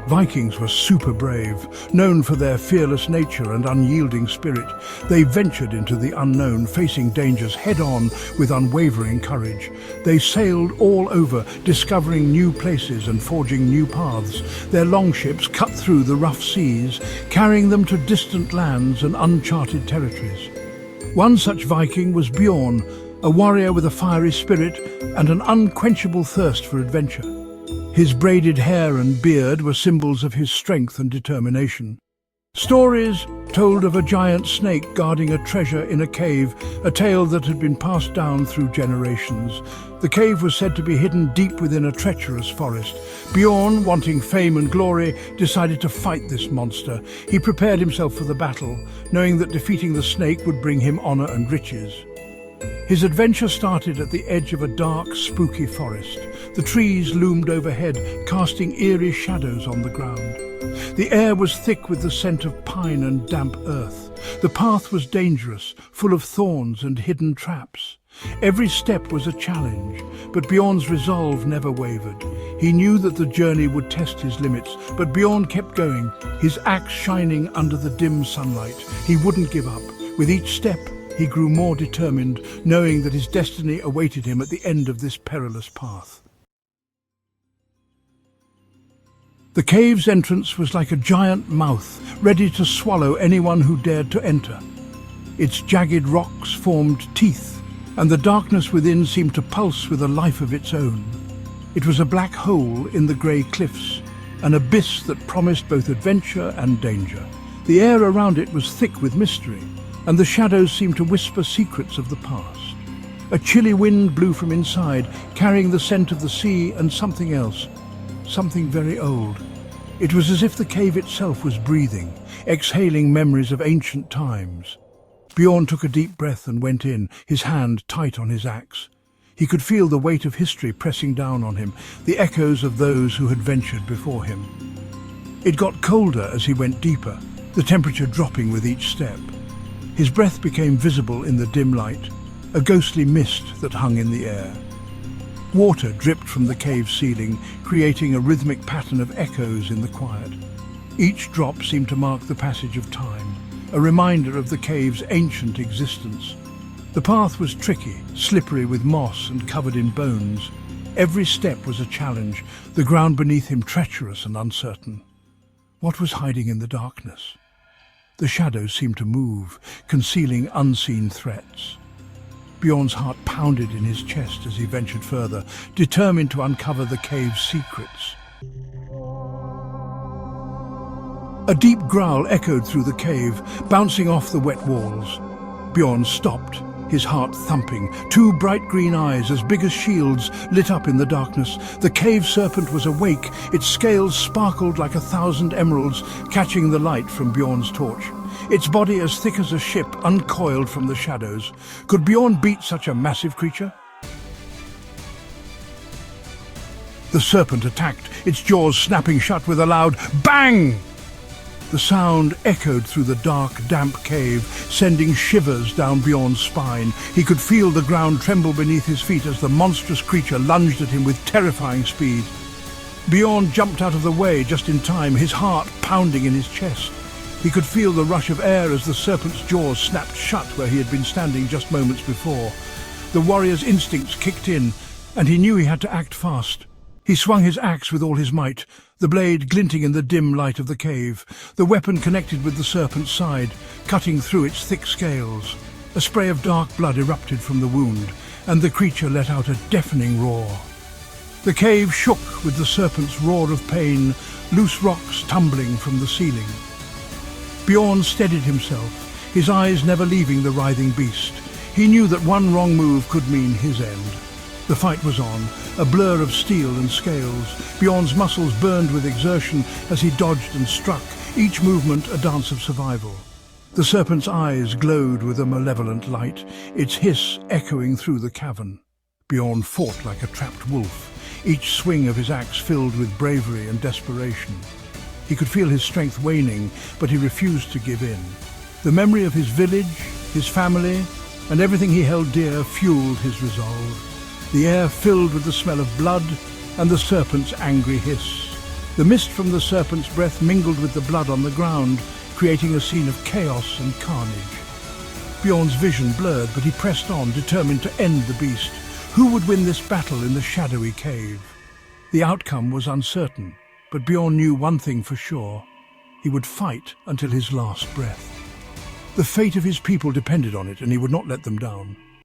Vikings were super brave, known for their fearless nature and unyielding spirit. They ventured into the unknown, facing dangers head-on with unwavering courage. They sailed all over, discovering new places and forging new paths. Their longships cut through the rough seas, carrying them to distant lands and uncharted territories. One such Viking was Bjorn, a warrior with a fiery spirit and an unquenchable thirst for adventure. His braided hair and beard were symbols of his strength and determination. Stories told of a giant snake guarding a treasure in a cave, a tale that had been passed down through generations. The cave was said to be hidden deep within a treacherous forest. Bjorn, wanting fame and glory, decided to fight this monster. He prepared himself for the battle, knowing that defeating the snake would bring him honor and riches. His adventure started at the edge of a dark, spooky forest. The trees loomed overhead, casting eerie shadows on the ground. The air was thick with the scent of pine and damp earth. The path was dangerous, full of thorns and hidden traps. Every step was a challenge, but Bjorn's resolve never wavered. He knew that the journey would test his limits, but Bjorn kept going, his axe shining under the dim sunlight. He wouldn't give up. With each step, he grew more determined, knowing that his destiny awaited him at the end of this perilous path. The cave's entrance was like a giant mouth, ready to swallow anyone who dared to enter. Its jagged rocks formed teeth, and the darkness within seemed to pulse with a life of its own. It was a black hole in the grey cliffs, an abyss that promised both adventure and danger. The air around it was thick with mystery, and the shadows seemed to whisper secrets of the past. A chilly wind blew from inside, carrying the scent of the sea and something else, something very old. It was as if the cave itself was breathing, exhaling memories of ancient times. Bjorn took a deep breath and went in, his hand tight on his axe. He could feel the weight of history pressing down on him, the echoes of those who had ventured before him. It got colder as he went deeper, the temperature dropping with each step. His breath became visible in the dim light, a ghostly mist that hung in the air. Water dripped from the cave ceiling, creating a rhythmic pattern of echoes in the quiet. Each drop seemed to mark the passage of time, a reminder of the cave's ancient existence. The path was tricky, slippery with moss and covered in bones. Every step was a challenge, the ground beneath him treacherous and uncertain. What was hiding in the darkness? The shadows seemed to move, concealing unseen threats. Bjorn's heart pounded in his chest as he ventured further, determined to uncover the cave's secrets. A deep growl echoed through the cave, bouncing off the wet walls. Bjorn stopped, his heart thumping. Two bright green eyes, as big as shields, lit up in the darkness. The cave serpent was awake, its scales sparkled like 1,000 emeralds, catching the light from Bjorn's torch. Its body as thick as a ship, uncoiled from the shadows. Could Bjorn beat such a massive creature? The serpent attacked, its jaws snapping shut with a loud bang! The sound echoed through the dark, damp cave, sending shivers down Bjorn's spine. He could feel the ground tremble beneath his feet as the monstrous creature lunged at him with terrifying speed. Bjorn jumped out of the way just in time, his heart pounding in his chest. He could feel the rush of air as the serpent's jaws snapped shut where he had been standing just moments before. The warrior's instincts kicked in, and he knew he had to act fast. He swung his axe with all his might, the blade glinting in the dim light of the cave. The weapon connected with the serpent's side, cutting through its thick scales. A spray of dark blood erupted from the wound, and the creature let out a deafening roar. The cave shook with the serpent's roar of pain, loose rocks tumbling from the ceiling. Bjorn steadied himself, his eyes never leaving the writhing beast. He knew that one wrong move could mean his end. The fight was on, a blur of steel and scales. Bjorn's muscles burned with exertion as he dodged and struck, each movement a dance of survival. The serpent's eyes glowed with a malevolent light, its hiss echoing through the cavern. Bjorn fought like a trapped wolf, each swing of his axe filled with bravery and desperation. He could feel his strength waning, but he refused to give in. The memory of his village, his family, and everything he held dear fueled his resolve. The air filled with the smell of blood and the serpent's angry hiss. The mist from the serpent's breath mingled with the blood on the ground, creating a scene of chaos and carnage. Bjorn's vision blurred, but he pressed on, determined to end the beast. Who would win this battle in the shadowy cave? The outcome was uncertain, but Bjorn knew one thing for sure. He would fight until his last breath. The fate of his people depended on it, and he would not let them down.